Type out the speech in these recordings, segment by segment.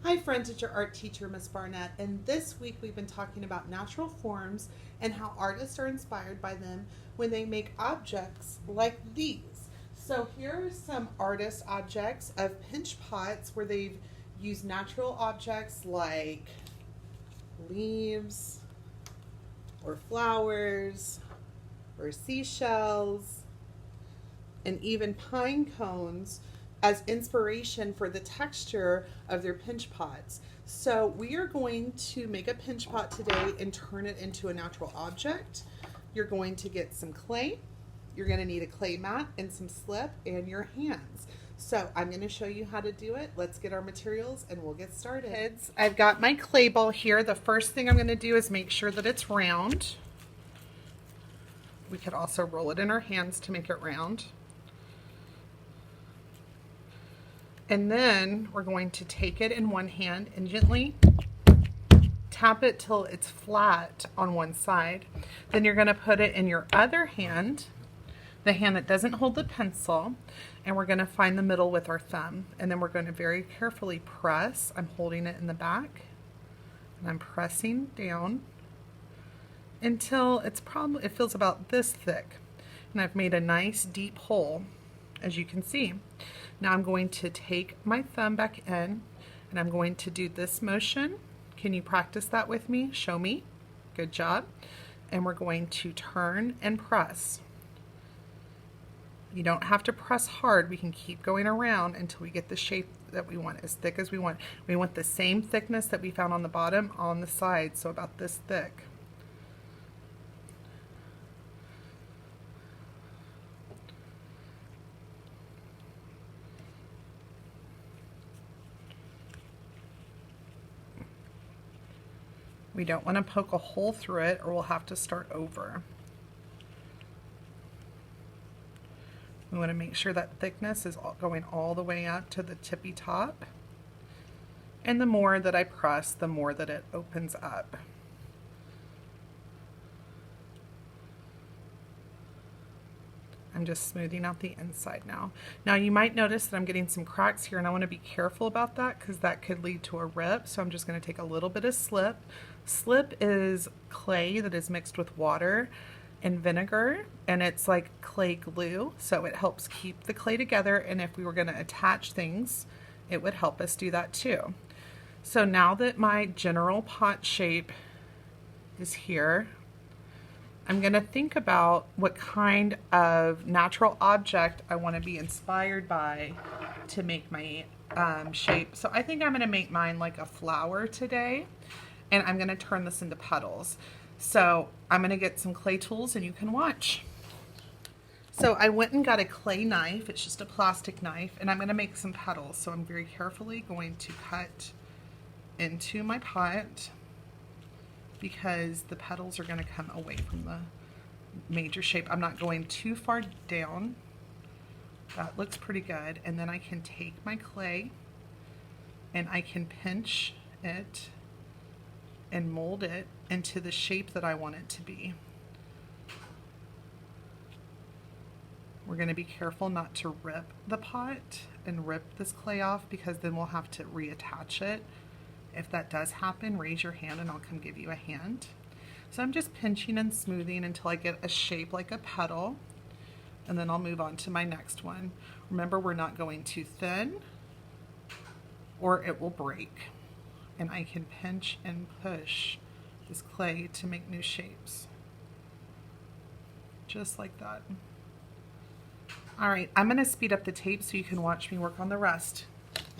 Hi friends, it's your art teacher, Miss Barnett, and this week we've been talking about natural forms and how artists are inspired by them when they make objects like these. So here are some artist objects of pinch pots where they've used natural objects like leaves or flowers or seashells and even pine cones as inspiration for the texture of their pinch pots. So we are going to make a pinch pot today and turn it into a natural object. You're going to get some clay. You're going to need a clay mat and some slip and your hands. So I'm going to show you how to do it. Let's get our materials and we'll get started. Kids, I've got my clay ball here. The first thing I'm going to do is make sure that it's round. We could also roll it in our hands to make it round. And then we're going to take it in one hand and gently tap it till it's flat on one side. Then you're going to put it in your other hand, the hand that doesn't hold the pencil, and we're going to find the middle with our thumb. And then we're going to very carefully press. I'm holding it in the back and I'm pressing down until it feels about this thick. And I've made a nice deep hole, as you can see. Now I'm going to take my thumb back in and I'm going to do this motion. Can you practice that with me? Show me. Good job. And we're going to turn and press. You don't have to press hard. We can keep going around until we get the shape that we want, as thick as we want. We want the same thickness that we found on the bottom on the side, so about this thick. We don't want to poke a hole through it or we'll have to start over. We want to make sure that thickness is going all the way up to the tippy top. And the more that I press, the more that it opens up. I'm just smoothing out the inside now. Now you might notice that I'm getting some cracks here and I want to be careful about that because that could lead to a rip. So I'm just going to take a little bit of slip. Slip is clay that is mixed with water and vinegar, and it's like clay glue, so it helps keep the clay together, and if we were going to attach things, it would help us do that too. So now that my general pot shape is here, I'm going to think about what kind of natural object I want to be inspired by to make my shape. So I think I'm going to make mine like a flower today, and I'm going to turn this into petals. So I'm going to get some clay tools and you can watch. So I went and got a clay knife. It's just a plastic knife, and I'm going to make some petals. So I'm very carefully going to cut into my pot because the petals are going to come away from the major shape. I'm not going too far down. That looks pretty good. And then I can take my clay and I can pinch it and mold it into the shape that I want it to be. We're going to be careful not to rip the pot and rip this clay off because then we'll have to reattach it. If that does happen, raise your hand and I'll come give you a hand. So I'm just pinching and smoothing until I get a shape like a petal, and then I'll move on to my next one. Remember, we're not going too thin or it will break. And I can pinch and push this clay to make new shapes. Just like that. All right, I'm gonna speed up the tape so you can watch me work on the rest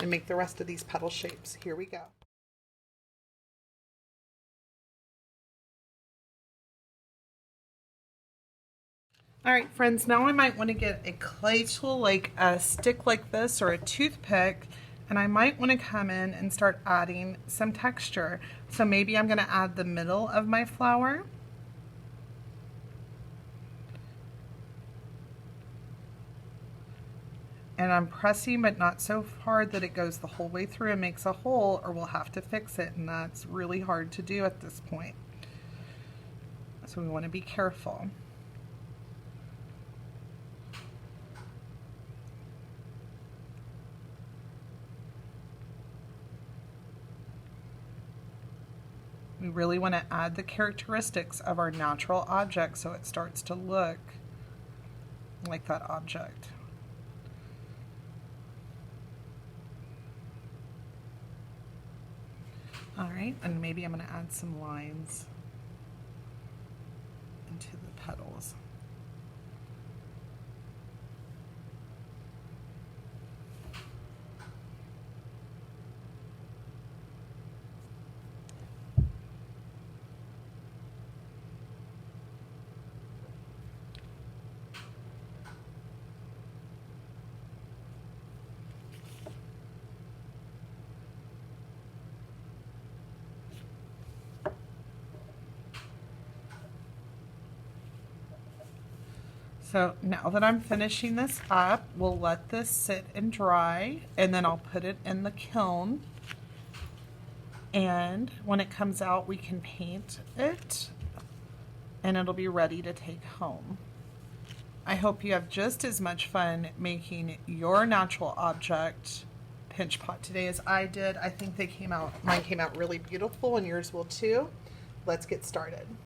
and make the rest of these petal shapes. Here we go. All right, friends, now I might want to get a clay tool like a stick like this or a toothpick, and I might want to come in and start adding some texture. So maybe I'm going to add the middle of my flower. And I'm pressing, but not so hard that it goes the whole way through and makes a hole, or we'll have to fix it, and that's really hard to do at this point. So we want to be careful. We really want to add the characteristics of our natural object so it starts to look like that object. All right, and maybe I'm going to add some lines into the petals. So now that I'm finishing this up, we'll let this sit and dry, and then I'll put it in the kiln. And when it comes out, we can paint it, and it'll be ready to take home. I hope you have just as much fun making your natural object pinch pot today as I did. I think mine came out really beautiful, and yours will too. Let's get started.